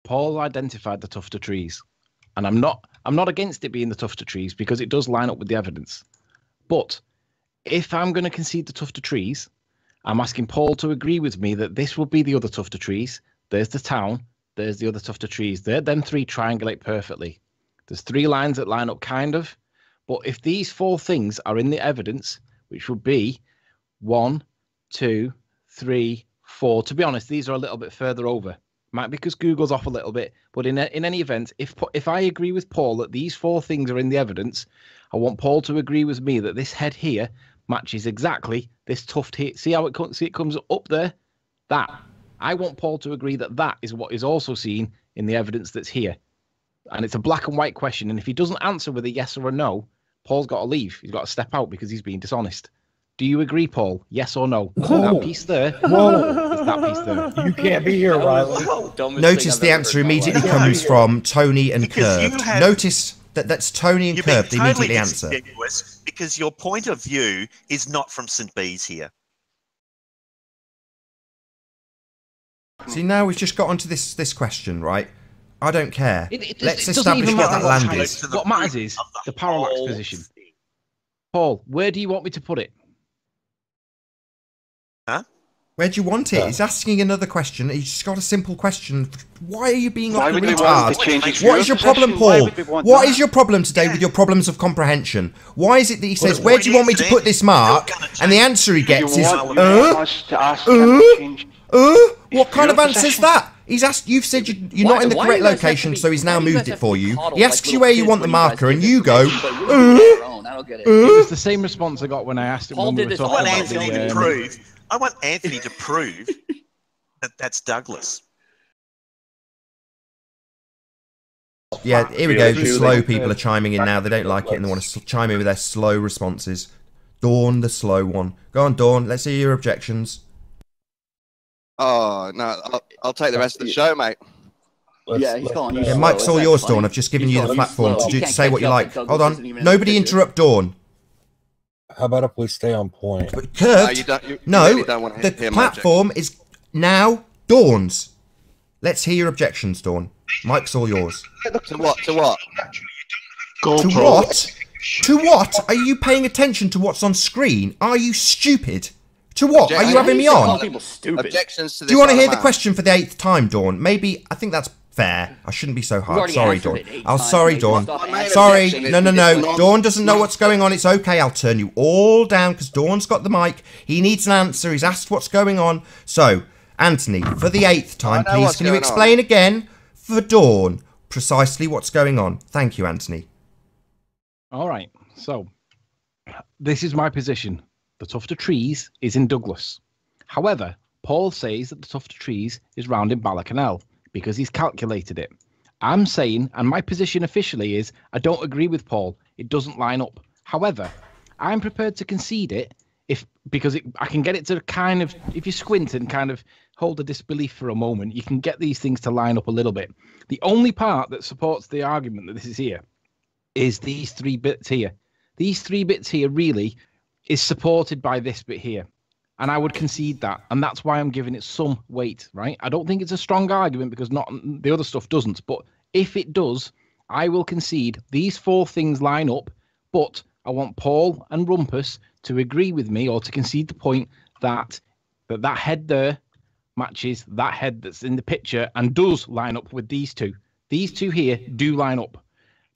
Paul identified the tuft of trees, and I'm not against it being the tuft of trees because it does line up with the evidence. But if I'm going to concede the tuft of trees, I'm asking Paul to agree with me that this will be the other tuft of trees. There's the town. There's the other tuft of trees. Them three triangulate perfectly. There's three lines that line up kind of. But if these four things are in the evidence, which would be 1, 2, 3, 4. To be honest, these are a little bit further over. Might be because Google's off a little bit. But in any event, if I agree with Paul that these four things are in the evidence, I want Paul to agree with me that this head here matches exactly this tuft here. See how it comes up there? That. I want Paul to agree that that is what is also seen in the evidence that's here. And it's a black and white question. And if he doesn't answer with a yes or a no, Paul's got to leave. He's got to step out because he's being dishonest. Do you agree, Paul? Yes or no? That piece there. Whoa. Is that piece there. You can't be here, Riley. Notice the answer immediately comes from Tony and Curved. Notice that's Tony and Curved. They immediately answer. Because your point of view is not from St. Bees here. See, now we've just got onto this question, right? I don't care. Let's doesn't establish even what matter that land height. is. What matters is the parallax position. Paul, where do you want me to put it? Huh? Where do you want it? He's asking another question. He's just got a simple question. Why are you being like a retard? What is your problem, Paul? What is your problem today with your problems of comprehension? Why is it that he says, where do you want me to put this mark? And the answer he gets is, what kind of answer is that? He's asked. You've said you're not in the correct location, so he's now moved it for you. He asks you where you want the marker, and you go. It was the same response I got when I asked him. I want Anthony to prove that that's Douglas. Yeah, here we go. The slow people are chiming in now. They don't like it, and they want to chime in with their slow responses. Dawn, the slow one. Go on, Dawn. Let's hear your objections. Oh, no, I'll take the rest of the show, mate. Yeah, he's gone. Yeah, Mike's all yours, Dawn. I've just given you the platform to say what you like. Hold on. Nobody interrupt Dawn. How about if we stay on point? But Curved, the platform is now Dawn's. Let's hear your objections, Dawn. Mike's all yours. To what? To what? To what? To what? Are you paying attention to what's on screen? Are you stupid? To what? Are you having me on? Objections to this. Do you want to hear the question for the 8th time, Dawn? Maybe, I think that's fair. I shouldn't be so hard. Sorry, Dawn. Oh, sorry, Dawn. Sorry. No. Dawn doesn't know what's going on. It's okay. I'll turn you all down because Dawn's got the mic. He needs an answer. He's asked what's going on. So, Anthony, for the 8th time, please, can you explain again for Dawn precisely what's going on? Thank you, Anthony. All right. So, this is my position. The tuft of trees is in Douglas. However, Paul says that the tuft of trees is round in Ballacannel because he's calculated it. I'm saying, and my position officially is, I don't agree with Paul. It doesn't line up. However, I'm prepared to concede it because I can get it to kind of, if you squint and kind of hold a disbelief for a moment, you can get these things to line up a little bit. The only part that supports the argument that this is here is these 3 bits here. These 3 bits here really is supported by this bit here. And I would concede that. And that's why I'm giving it some weight, right? I don't think it's a strong argument because not the other stuff doesn't. But if it does, I will concede these 4 things line up. But I want Paul and Rumpus to agree with me or to concede the point that head there matches that head that's in the picture and does line up with these 2. These 2 here do line up.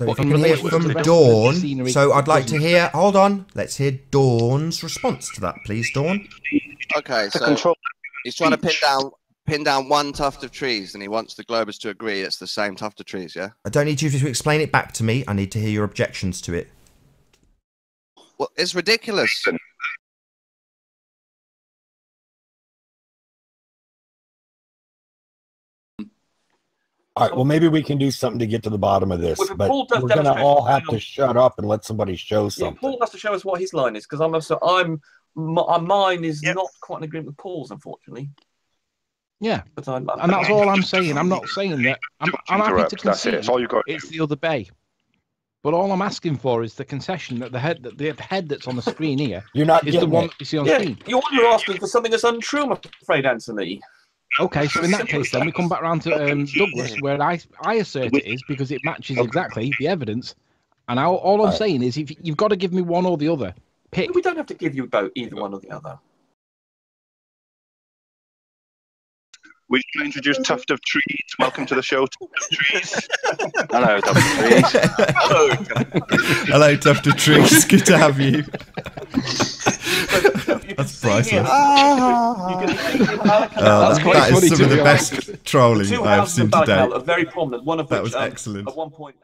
So if you can hear from Dawn, so I'd like to hear, hold on, let's hear Dawn's response to that, please, Dawn. Okay, so he's trying to pin down one tuft of trees, and he wants the Globers to agree it's the same tuft of trees, yeah? I don't need you to explain it back to me. I need to hear your objections to it. Well, it's ridiculous. All right, well, maybe we can do something to get to the bottom of this, but we're going to all have to shut up and let somebody show something. Yeah, Paul has to show us what his line is, because mine is not quite in agreement with Paul's, unfortunately. Yeah, and that's all I'm saying. I'm not saying that. I'm happy to concede it's the other bay. But all I'm asking for is the concession that the head that's on the screen here is the one that you see on screen. You're asking for something that's untrue, I'm afraid, Anthony. Okay, so in that case, then we come back round to Douglas, where I assert it is because it matches exactly the evidence. And all I'm saying is, if you've got to give me one or the other, pick. We don't have to give you both, either one or the other. We should introduce Tuft of Trees. Welcome to the show, Tuft of Trees. Hello, Tuft of Trees. Hello. Hello, Tuft of Trees. Good to have you. That's priceless. That is some of the best trolling I have seen today. Are very prominent. One of which was excellent. at one point.